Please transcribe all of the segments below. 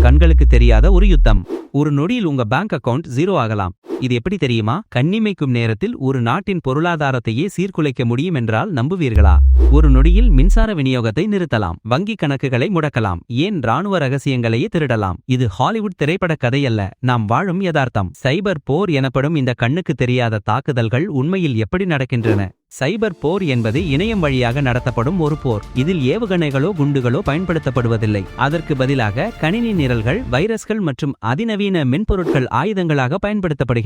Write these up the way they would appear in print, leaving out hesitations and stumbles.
கண்களுக்கு தெரியாத ஒரு யுத்தம். ஒரு நொடியில் உங்க பேங்க் அக்கவுண்ட் 0 ஆகலாம். இது எப்படி தெரியுமா? கண்ணிமைக்கும் நேரத்தில் ஒரு நாட்டின் பொருளாதாரத்தையே சீர்குலைக்க முடியும் என்றால் நம்புவீர்களா? ஒரு நொடியில் மின்சார விநியோகத்தை நிறுத்தலாம், வங்கி கணக்குகளை முடக்கலாம், ஏன் ராணுவ ரகசியங்களையே திருடலாம். இது ஹாலிவுட் திரைப்பட கதையல்ல, நாம் வாழும் யதார்த்தம். சைபர் போர் எனப்படும் இந்த கண்ணுக்கு தெரியாத தாக்குதல்கள் உண்மையில் எப்படி நடக்கின்றன? சைபர் போர் என்பது இணையம் வழியாக நடத்தப்படும் ஒரு போர். இதில் ஏவுகணைகளோ குண்டுகளோ பயன்படுத்தப்படுவதில்லை. அதற்கு பதிலாக கணினி நிரல்கள், வைரஸ்கள் மற்றும் அதிநவீன மென்பொருட்கள் ஆயுதங்களாக பயன்படுத்தப்படுகின்றன.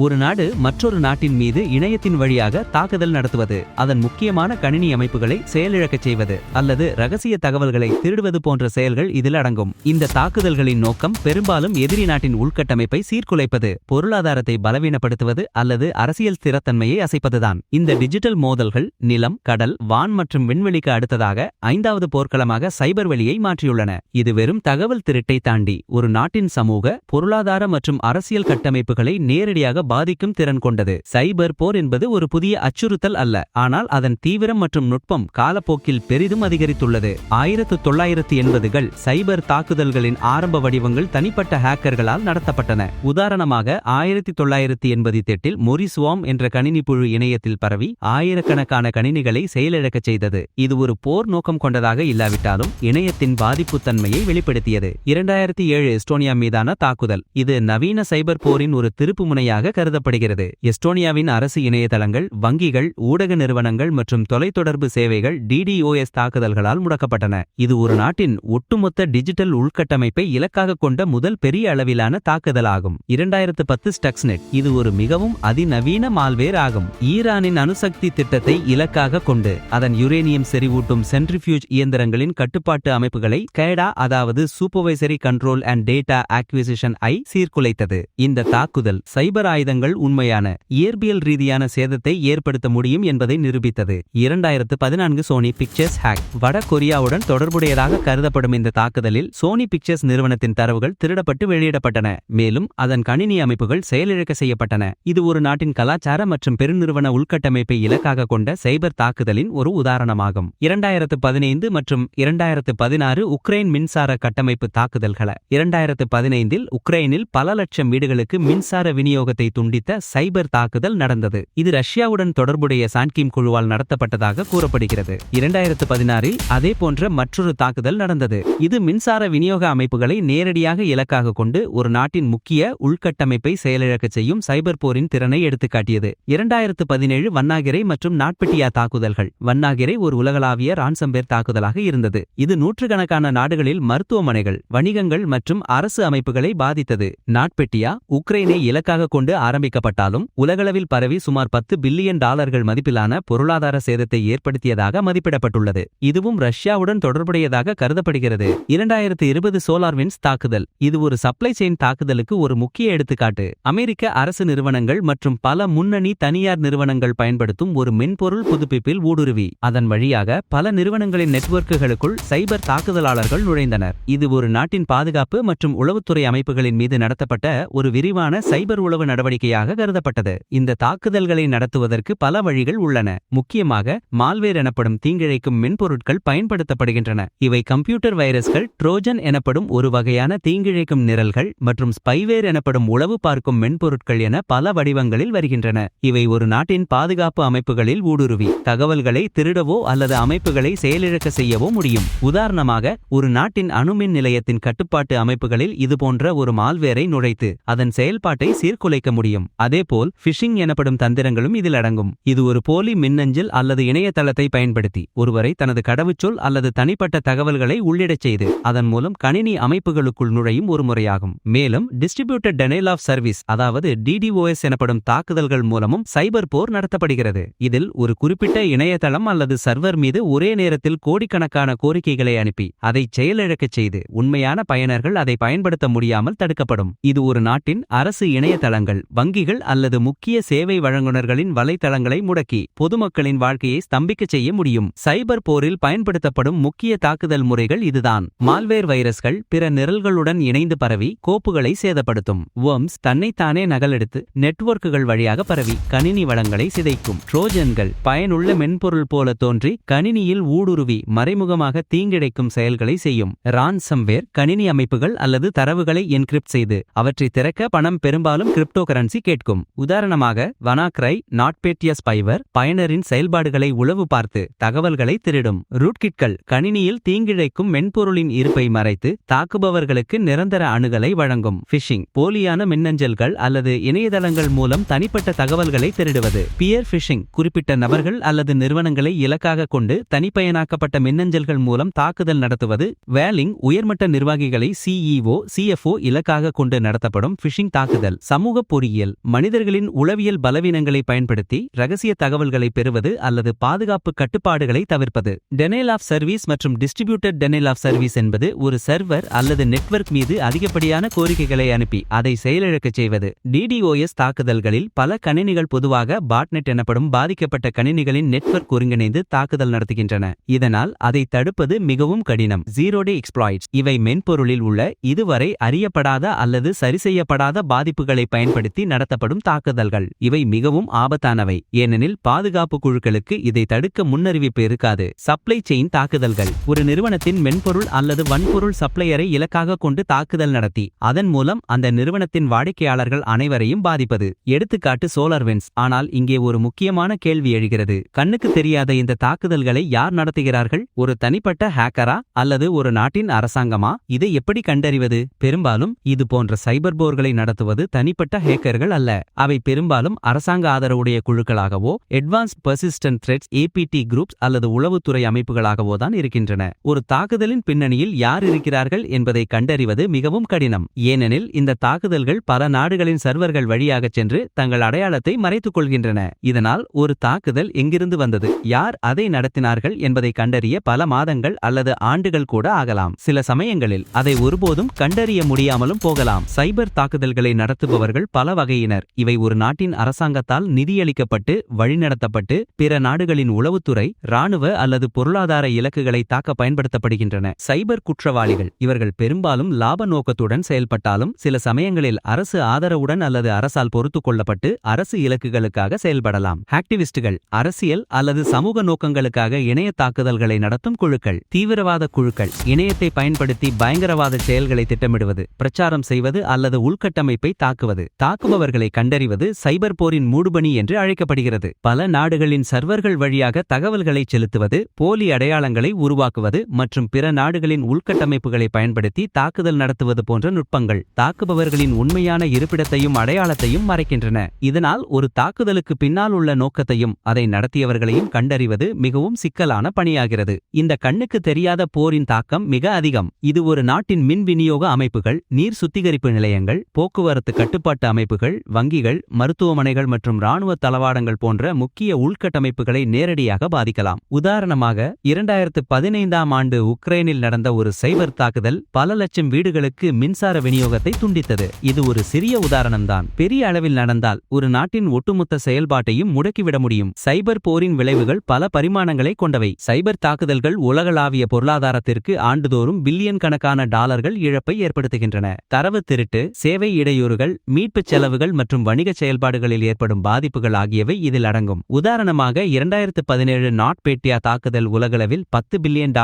ஒரு நாடு மற்றொரு நாட்டின் மீது இணையத்தின் வழியாக தாக்குதல் நடத்துவது, அதன் முக்கியமான கணினி அமைப்புகளை செயலிழக்கச் செய்வது அல்லது ரகசிய தகவல்களை திருடுவது போன்ற செயல்கள் இதில் அடங்கும். இந்த தாக்குதல்களின் நோக்கம் பெரும்பாலும் எதிரி நாட்டின் உள்கட்டமைப்பை சீர்குலைப்பது, பொருளாதாரத்தை பலவீனப்படுத்துவது அல்லது அரசியல் ஸ்திரத்தன்மையை அசைப்பதுதான். இந்த டிஜிட்டல் மோதல்கள் நிலம், கடல், வான் மற்றும் விண்வெளிக்கு அடுத்ததாக 5வது போர்க்களமாக சைபர் வெளியை மாற்றியுள்ளன. இது வெறும் தகவல் திருட்டை தாண்டி ஒரு நாட்டின் சமூக, பொருளாதார மற்றும் அரசியல் கட்டமைப்புகளை நேரடியாக பாதிக்கும் திறன் கொண்டது. சைபர் போர் என்பது ஒரு புதிய அச்சுறுத்தல் அல்ல, ஆனால் அதன் தீவிரம் மற்றும் நுட்பம் காலப்போக்கில் பெரிதும் அதிகரித்துள்ளது. 1980கள் சைபர் தாக்குதல்களின் ஆரம்ப வடிவங்கள் தனிப்பட்ட ஹேக்கர்களால் நடத்தப்பட்டன. உதாரணமாக 1988இல் மொரிஸ்வாம் என்ற கணினி புழு இணையத்தில் பரவி ஆயிரக்கணக்கான கணினிகளை செயலிழக்கச் செய்தது. இது ஒரு போர் நோக்கம் கொண்டதாக இல்லாவிட்டாலும் இணையத்தின் பாதிப்புத்தன்மையை வெளிப்படுத்தியது. 2007 எஸ்டோனியா மீதான தாக்குதல், இது நவீன சைபர் போரின் ஒரு திருப்பு முனையாக கருதப்படுகிறது. எஸ்டோனியாவின் அரசு இணையதளங்கள், வங்கிகள், ஊடக நிறுவனங்கள் மற்றும் தொலைத்தொடர்பு சேவைகள் DDoS தாக்குதல்களால் முடக்கப்பட்டன. இது ஒரு நாட்டின் ஒட்டுமொத்த டிஜிட்டல் உள்கட்டமைப்பை இலக்காக கொண்ட முதல் பெரிய அளவிலான தாக்குதலாகும். 2010 ஸ்டக்ஸ்நெட், இது ஒரு மிகவும் அதிநவீன மால்வேர் ஆகும். ஈரானின் அணுசக்தி திட்டத்தை இலக்காக கொண்டு அதன் யுரேனியம் செறிவூட்டும் சென்ட்ரிஃபியூஜ் இயந்திரங்களின் கட்டுப்பாட்டு அமைப்புகளை கேடா, அதாவது supervisory control and data acquisition சீர்குலைத்தது. இந்த தாக்குதல் சைபர் ஆயுதங்கள் உண்மையான இயற்பியல் ரீதியான சேதத்தை ஏற்படுத்த முடியும் என்பதை நிரூபித்தது. 2014 சோனி பிக்சர்ஸ் ஹேக், வட கொரியாவுடன் தொடர்புடையதாக கருதப்படும் இந்த தாக்குதலில் சோனி பிக்சர்ஸ் நிறுவனத்தின் தரவுகள் திருடப்பட்டு வெளியிடப்பட்டன, மேலும் அதன் கணினி அமைப்புகள் செயலிழக்க செய்யப்பட்டன. இது ஒரு நாட்டின் கலாச்சார மற்றும் பெருநிறுவன உள்கட்டமைப்பை இலக்காக கொண்ட சைபர் தாக்குதலின் ஒரு உதாரணமாகும். 2015 மற்றும் 2016 உக்ரைன் மின்சார கட்டமைப்பு தாக்குதல்கள. 2015இல் உக்ரைனில் பல லட்சம் வீடுகளுக்கு மின்சார விநியோகத்தை துண்டித்த சைபர் தாக்குதல் நடந்தது. இது ரஷ்யாவுடன் தொடர்புடைய சான்கிம் குழுவால் நடத்தப்பட்டதாக கூறப்படுகிறது. 2016இல் அதே போன்ற மற்றொரு தாக்குதல் நடந்தது. இது மின்சார விநியோக அமைப்புகளை நேரடியாக இலக்காக கொண்டு ஒரு நாட்டின் முக்கிய உள்கட்டமைப்பை செயலிழக்கச் செய்யும் சைபர் போரின் திறனை எடுத்துக்காட்டியது. 2017 வன்னாகிரை மற்றும் நாட்பெட்டியா தாக்குதல்கள். வன்னாகிரை ஒரு உலகளாவிய ரான்சம்பேர் தாக்குதலாக இருந்தது. இது நூற்றுக்கணக்கான நாடுகளில் மருத்துவமனைகள், வணிகங்கள் மற்றும் அரசு அமைப்புகளை பாதித்தது. நாட்பெட்டியா உக்ரைனை இலக்காக கொண்டு ஆரம்பிக்கப்பட்டாலும் உலகளவில் பரவி சுமார் $10 பில்லியன் மதிப்பிலான பொருளாதார சேதத்தை ஏற்படுத்தியதாக மதிப்பிடப்பட்டுள்ளது. இதுவும் ரஷ்யாவுடன் தொடர்புடையதாக கருதப்படுகிறது. 2020 சோலார்விண்ட்ஸ் தாக்குதல், இது ஒரு சப்ளை செயின் தாக்குதலுக்கு ஒரு முக்கிய எடுத்துக்காட்டு. அமெரிக்க அரசு நிறுவனங்கள் மற்றும் பல முன்னணி தனியார் நிறுவனங்கள் பயன்படுத்தும் ஒரு மென்பொருள் புதுப்பிப்பில் ஊடுருவி அதன் வழியாக பல நிறுவனங்களின் நெட்வொர்க்குகளுக்குள் சைபர் தாக்குதலாளர்கள் நுழைந்தனர். இது ஒரு நாட்டின் பாதுகாப்பு மற்றும் உளவுத்துறை அமைப்புகளின் மீது நடத்தப்பட்ட ஒரு விரிவான சைபர் உளவு நடவடிக்கையாக கருதப்பட்டது. இந்த தாக்குதல்களை நடத்துவதற்கு பல வழிகள் உள்ளன. முக்கியமாக மால்வேர் எனப்படும் தீங்கிழைக்கும் மென்பொருட்கள் பயன்படுத்தப்படுகின்றன. இவை கம்ப்யூட்டர் வைரஸ்கள், ட்ரோஜன் எனப்படும் ஒரு வகையான தீங்கிழைக்கும் நிரல்கள் மற்றும் ஸ்பைவேர் எனப்படும் உளவு பார்க்கும் மென்பொருட்கள் என பல வடிவங்களில் வருகின்றன. இவை ஒரு நாட்டின் பாதுகாப்பு அமைப்புகளில் ஊடுருவி தகவல்களை திருடவோ அல்லது அமைப்புகளை செயலிழக்க செய்யவோ முடியும். உதாரணமாக, ஒரு நாட்டின் அணுமின் நிலையத்தின் கட்டுப்பாட்டு அமைப்புகளில் இதுபோன்ற ஒரு மால்வேரை நுழைத்து அதன் செயல்பாட்டை சீர்குலைக்க முடியும். அதேபோல் ஃபிஷிங் எனப்படும் தந்திரங்களும் இதில் அடங்கும். இது ஒரு போலி மின்னஞ்சல் அல்லது இணையதளத்தை பயன்படுத்தி ஒருவரை தனது கடவுச்சொல் அல்லது தனிப்பட்ட தகவல்களை உள்ளிடச் செய்து அதன் மூலம் கணினி அமைப்புகளுக்குள் நுழையும் ஒரு முறையாகும். மேலும் டிஸ்ட்ரிபியூட்டட் டெனைல் ஆஃப் சர்வீஸ், அதாவது DDoS எனப்படும் தாக்குதல்கள் மூலமும் சைபர் போர் நடத்தப்படுகிறது. இதில் ஒரு குறிப்பிட்ட இணையதளம் அல்லது சர்வர் மீது ஒரே நேரத்தில் கோடிக்கணக்கான கோரிக்கைகளை அனுப்பி அதை செயலிழக்கச் செய்து உண்மையான பயனர்கள் அதை பயன்படுத்த முடியாமல் தடுக்கப்படும். இது ஒரு நாட்டின் அரசு இணையதளங்கள், வங்கிகள் அல்லது முக்கிய சேவை வழங்குனர்களின் வலைத்தளங்களை முடக்கி பொதுமக்களின் வாழ்க்கையை ஸ்தம்பிக்கச் செய்ய முடியும். சைபர் போரில் பயன்படுத்தப்படும் முக்கிய தாக்குதல் முறைகள் இதுதான். மால்வேர் வைரஸ்கள் பிற நிரல்களுடன் இணைந்து பரவி கோப்புகளை சேதப்படுத்தும். வர்ம்ஸ் தன்னைத்தானே நகலெடுத்து நெட்வொர்க்குகள் வழியாக பரவி கணினி வளங்களை சிதைக்கும். ட்ரோஜன்கள் பயனுள்ள மென்பொருள் போல தோன்றி கணினியில் ஊடுருவி மறைமுகமாக தீங்கிழைக்கும் செயல்களை செய்யும். ரான்சம்வேர் கணினி அமைப்புகள் அல்லது தரவுகளை என்கிரிப்ட் செய்து அவற்றை திறக்க பணம் பெரும்பாலும் கிரிப்டோகரன்சி கேட்கும். உதாரணமாக வனாக்ரை நாட்பேட்டிய ஸ்பைவர் பயனரின் செயல்பாடுகளை உளவு பார்த்து தகவல்களை திருடும். ரூட்கிட்கள் கணினியில் தீங்கிழைக்கும் மென்பொருளின் இருப்பை மறைத்து தாக்குபவர்களுக்கு நிரந்தர அணுகலை வழங்கும். ஃபிஷிங் போலியான மின்னஞ்சல்கள் அல்லது இணையதளங்கள் மூலம் தனிப்பட்ட தகவல்களை திருடுவது. பியர் ஃபிஷிங் குறிப்பிட்ட நபர்கள் அல்லது நிறுவனங்களை இலக்காக கொண்டு தனிப்பயனாக்கப்பட்ட மின்னஞ்சல்கள் மூலம் தாக்குதல் நடத்துவது. வேலிங் உயர்மட்ட நிர்வாகிகளை CEO CFO இலக்காக கொண்டு நடத்தப்படும் ஃபிஷிங் தாக்குதல். சமூக பொறியியல் மனிதர்களின் உளவியல் பலவீனங்களை பயன்படுத்தி ரகசிய தகவல்களை பெறுவது அல்லது பாதுகாப்பு கட்டுப்பாடுகளை தவிர்ப்பது. டெனைல் ஆஃப் சர்வீஸ் மற்றும் டிஸ்ட்ரிபியூட்டட் டெனைல் ஆஃப் சர்வீஸ் என்பது ஒரு சர்வர் அல்லது நெட்வொர்க் மீது அதிகப்படியான கோரிக்கைகளை அனுப்பி அதை செயலிழக்கச் செய்வது. DDoS தாக்குதல்களில் பல கணினிகள் பொதுவாக பாட்நெட் எனப்படும் பாதிக்கப்பட்ட கணினிகளின் நெட்வொர்க் ஒருங்கிணைந்து தாக்குதல் நடத்துகின்றன. இதனால் அதை தடுப்பது மிகவும் கடினம். ஜீரோ டே எக்ஸ்ப்ளாய்ட்ஸ் இவை மென்பொருளில் உள்ள இதுவரை அறியப்படாத அல்லது சரிசெய்யப்படாத பாதிப்புகளை பயன்படுத்தி நடத்தப்படும் தாக்குதல்கள். இவை மிகவும் ஆபத்தானவை ஏனெனில் பாதுகாப்பு குழுக்களுக்கு இதை தடுக்க முன்னறிவிப்பு இருக்காது. சப்ளை செயின் தாக்குதல்கள் ஒரு நிறுவனத்தின் மென்பொருள் அல்லது வன்பொருள் சப்ளையரை இலக்காக கொண்டு தாக்குதல் நடத்தி அதன் மூலம் அந்த நிறுவனத்தின் வாடிக்கையாளர்கள் அனைவரையும் பாதிப்பது. எடுத்துக்காட்டு சோலார்விண்ட்ஸ். ஆனால் இங்கே ஒரு முக்கியமான கேள்வி எழுகிறது. கண்ணுக்கு தெரியாத இந்த தாக்குதல்களை யார் நடத்துகிறார்கள்? ஒரு தனிப்பட்ட ஹேக்கரா அல்லது ஒரு நாட்டின் அரசாங்கமா? இதை எப்படி கண்டறிவது? பெரும்பாலும் இது போன்ற சைபர் போர்களை நடத்துவது தனிப்பட்ட ஹேக்கர்கள் அல்ல. அவை பெரும்பாலும் அரசாங்க ஆதரவுடைய குழுக்களாகவோ advanced persistent threats APT groups அல்லது உளவுத்துறை அமைப்புகளாகவோ தான் இருக்கின்றன. ஒரு தாக்குதலின் பின்னணியில் யார் இருக்கிறார்கள் என்பதை கண்டறிவது மிகவும் கடினம். ஏனெனில் இந்த தாக்குதல்கள் பல நாடுகளின் சர்வர்கள் வழியாகச் சென்று தங்கள் அடையாளத்தை மறைத்துக் கொள்கின்றன. இதனால் ஒரு தாக்குதல் எங்கிருந்து வந்தது, யார் அதை நடத்தினார்கள் என்பதை கண்டறிய பல மாதங்கள் அல்லது ஆண்டுகள் கூட ஆகலாம். சில சமயங்களில் அதை ஒருபோதும் கண்டறிய முடியாமலும் போகலாம். சைபர் தாக்குதல்களை நடத்துபவர்கள் பல வகையினர். இவை ஒரு நாட்டின் அரசாங்கத்தால் நிதியளிக்கப்பட்டு வழிநடத்தப்பட்டு பிற நாடுகளின் உளவுத்துறை, இராணுவ அல்லது பொருளாதார இலக்குகளை தாக்க பயன்படுத்தப்படுகின்றன. சைபர் குற்றவாளிகள் இவர்கள் பெரும்பாலும் லாப நோக்கத்துடன் செயல்பட்டாலும் சில சமயங்களில் அரசு ஆதரவுடன் அல்லது அரசால் பொறுத்துக் கொள்ளப்பட்டு அரசு இலக்குகளுக்காக செயல்படலாம். ஆக்டிவிஸ்டுகள் அரசியல் அல்லது சமூக நோக்கங்களுக்காக இணைய தாக்குதல்களை நடத்தும் குழுக்கள். தீவிரவாத குழுக்கள் இணையத்தை பயன்படுத்தி பயங்கரவாத செயல்களை திட்டமிடுவது, பிரச்சாரம் செய்வது அல்லது உள்கட்டமைப்பை தாக்குவது. தாக்குபவர்களை கண்டறிவது சைபர் போரின் மூடுபனி என்று அழைக்கப்படுகிறது. பல நாடுகளின் சர்வர்கள் வழியாக தகவல்களை செலுத்துவது, போலி அடையாளங்களை உருவாக்குவது மற்றும் பிற நாடுகளின் உள்கட்டமைப்புகளை பயன்படுத்தி தாக்குதல் நடத்துவது போன்ற நுட்பங்கள் தாக்குபவர்களின் உண்மையான இருப்பிடத்தையும் அடையாளத்தையும் மறைக்கின்றன. இதனால் ஒரு தாக்குதலுக்கு பின்னால் உள்ள நோக்கத்தையும் அதை நடத்தியவர்களையும் கண்டறிவது மிகவும் சிக்கலான பணியாகிறது. இந்த கண்ணுக்கு தெரியாத போரின் தாக்கம் மிக அதிகம். இது ஒரு நாட்டின் மின் விநியோக அமைப்புகள், நீர் சுத்திகரிப்பு நிலையங்கள், போக்குவரத்து கட்டுப்பாட்டு அமைப்புகள், வங்கிகள், மருத்துவமனைகள் மற்றும் இராணுவ தளவாடங்கள் போன்ற முக்கிய உள்கட்டமைப்புகளை நேரடியாக பாதிக்கலாம். உதாரணமாக 2015ஆம் ஆண்டு உக்ரைனில் நடந்த ஒரு சைபர் தாக்குதல் பல லட்சம் வீடுகளுக்கு மின்சார விநியோகத்தை துண்டித்தது. இது ஒரு சிறிய உதாரணம்தான். பெரிய அளவில் நடந்தால் ஒரு நாட்டின் ஒட்டுமொத்த செயல்பாட்டையும் முடக்கிவிட முடியும். சைபர் போரின் விளைவுகள் பல பரிமாணங்களை கொண்டவை. சைபர் தாக்குதல்கள் உலகளாவிய பொருளாதாரத்திற்கு ஆண்டுதோறும் பில்லியன் கணக்கான டாலர்கள் இழப்பை ஏற்படுத்துகின்றன. தரவு திருட்டு, சேவை இடையூறுகள், மீட்புச் செலவுகள் மற்றும் வணிக செயல்பாடுகளில் ஏற்படும் பாதிப்புகள் ஆகியவை இதில் அடங்கும். உதாரணமாக 2017 நாட்பேட்டியா தாக்குதல் உலகளவில் $10 பில்லியன்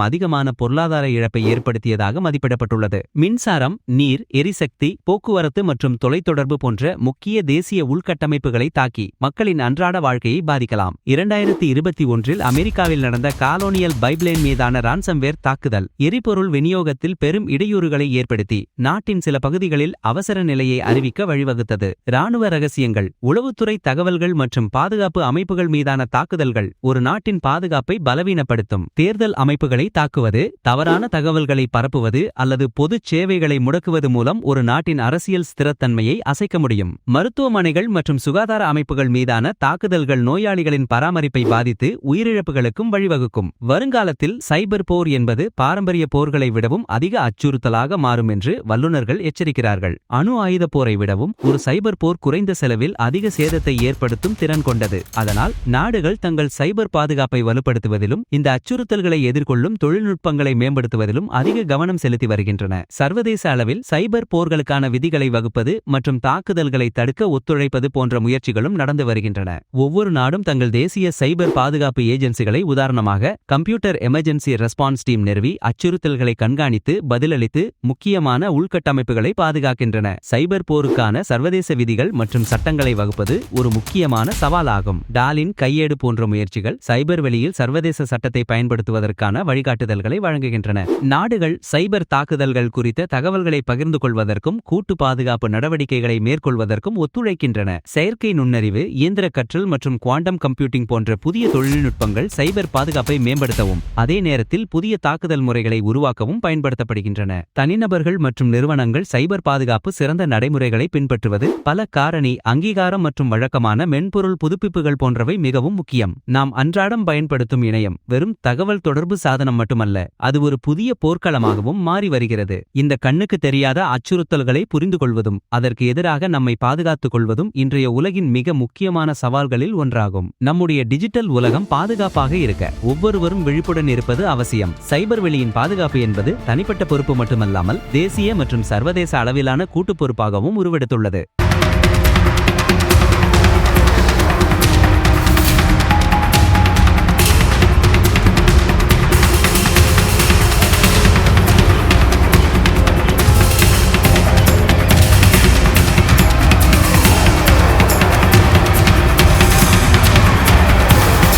அதிகமான பொருளாதார இழப்பை ஏற்படுத்தியதாக மதிப்பிடப்பட்டுள்ளது. மின்சாரம், நீர், எரிசக்தி, போக்குவரத்து மற்றும் தொலைத்தொடர்பு போன்ற முக்கிய தேசிய உள்கட்டமைப்புகளை தாக்கி மக்களின் அன்றாட வாழ்க்கையை பாதிக்கலாம். 2021இல் அமெரிக்காவில் நடந்த காலோனியல் பைப்லைன் மீதான ரான்சம்வேர் தாக்குதல் எரிபொருள் விநியோகத்தில் பெரும் இடையூறுகளை ஏற்படுத்தி நாட்டின் சில பகுதிகளில் அவசர நிலையை அறிவிக்க வழிவகுத்தது. இராணுவ ரகசியங்கள், உளவுத்துறை தகவல்கள் மற்றும் பாதுகாப்பு அமைப்புகள் மீதான தாக்குதல்கள் ஒரு நாட்டின் பாதுகாப்பை பலவீனப்படுத்தும். தேர்தல் அமைப்புகளை தாக்குவது, தவறான தகவல்களை பரப்புவது அல்லது பொதுச் சேவைகளை முடக்குவது மூலம் ஒரு நாட்டின் அரசியல் ஸ்திரத்தன்மையை அசைக்க முடியும். மருத்துவமனைகள் மற்றும் சுகாதார அமைப்புகள் மீதான தாக்குதல்கள் நோயாளிகளின் பராமரிப்பை பாதித்து உயிரிழப்புகளுக்கும் வழிவகுக்கும். வருங்காலத்தில் சைபர் போர் என்பது பாரம்பரிய போர்களை விடவும் அதிக அச்சுறுத்தலாக மாறும் என்று வல்லுநர்கள் எச்சரிக்கிறார்கள். அணு ஆயுத போரை விடவும் ஒரு சைபர் போர் குறைந்த செலவில் அதிக சேதத்தை ஏற்படுத்தும் திறன் கொண்டது. அதனால் நாடுகள் தங்கள் சைபர் பாதுகாப்பை வலுப்படுத்துவதிலும் இந்த அச்சுறுத்தல்களை எதிர்கொள்ளும் தொழில்நுட்பங்களை மேம்படுத்துவதிலும் அதிக கவனம் செலுத்தி வருகின்றன. சர்வதேச அளவில் சைபர் போர்களுக்கான விதிகளை வகுப்பது மற்றும் தாக்குதல்களை தடுக்க ஒத்துழைப்பது போன்ற முயற்சிகளும் நடந்து வருகின்றன. ஒவ்வொரு நாடும் தங்கள் தேசிய சைபர் பாதுகாப்பு ஏஜென்சிகளை, உதாரணமாக கம்ப்யூட்டர் எமர்ஜென்சி ரெஸ்பான்ஸ் டீம் நிறுவி அச்சுறுத்தல்களை கண்காணித்து பதிலளித்து முக்கியமான உள்கட்டமைப்புகளை பாதுகாக்கின்றன. சைபர் போருக்கான சர்வதேச விதிகள் மற்றும் சட்டங்களை வகுப்பது ஒரு முக்கியமான சவாலாகும். டாலின் கையேடு போன்ற முயற்சிகள் சைபர் வெளியில் சர்வதேச சட்டத்தை பயன்படுத்துவதற்கான வழிகாட்டுதல்களை வழங்குகின்றன. நாடுகள் சைபர் தாக்குதல்கள் குறித்த தகவல்களை பகிர்ந்து கொள்வதற்கும் கூட்டு பாதுகாப்பு நடவடிக்கைகளை மேற்கொள்வதற்கும் ஒத்துழைக்கின்றன. செயற்கை நுண்ணறிவு, இயந்திர கற்றல் மற்றும் குவாண்டம் கம்ப்யூட்டிங் போன்ற புதிய தொழில்நுட்பங்கள் சைபர் பாதுகாப்பை மேம்படுத்தவும் அதே நேரத்தில் புதிய தாக்குதல் முறைகளை உருவாக்கவும் பயன்படுத்தப்படுகின்றன. தனிநபர்கள் மற்றும் நிறுவனங்கள் சைபர் பாதுகாப்பு சிறந்த நடைமுறைகளை பின்பற்றுவது, பல காரணி அங்கீகாரம் மற்றும் வழக்கமான மென்பொருள் புதுப்பிப்புகள் போன்றவை மிகவும் முக்கியம். நாம் அன்றாடம் பயன்படுத்தும் இணையம் வெறும் தகவல் தொடர்பு சாதனம் மட்டுமல்ல, அது ஒரு புதிய போர்க்களமாகவும் மாறி வருகிறது. இந்த கண்ணுக்கு தெரியாத அச்சுறுத்தல்களை புரிந்து கொள்வதும் அதற்கு எதிராக நம்மை பாதுகாத்துக் கொள்வதும் இன்றைய உலகின் மிக முக்கியமான சவால்களில் ஒன்றாகும். நம்முடைய டிஜிட்டல் உலகம் பாதுகாப்பாக இருக்க ஒவ்வொருவரும் விழிப்புடன் இருப்பது அவசியம். சைபர் வெளியின் பாதுகாப்பு என்பது தனிப்பட்ட பொறுப்பு மட்டுமல்லாமல் தேசிய மற்றும் சர்வதேச அளவிலான கூட்டு பொறுப்பாகவும் உருவெடுத்துள்ளது.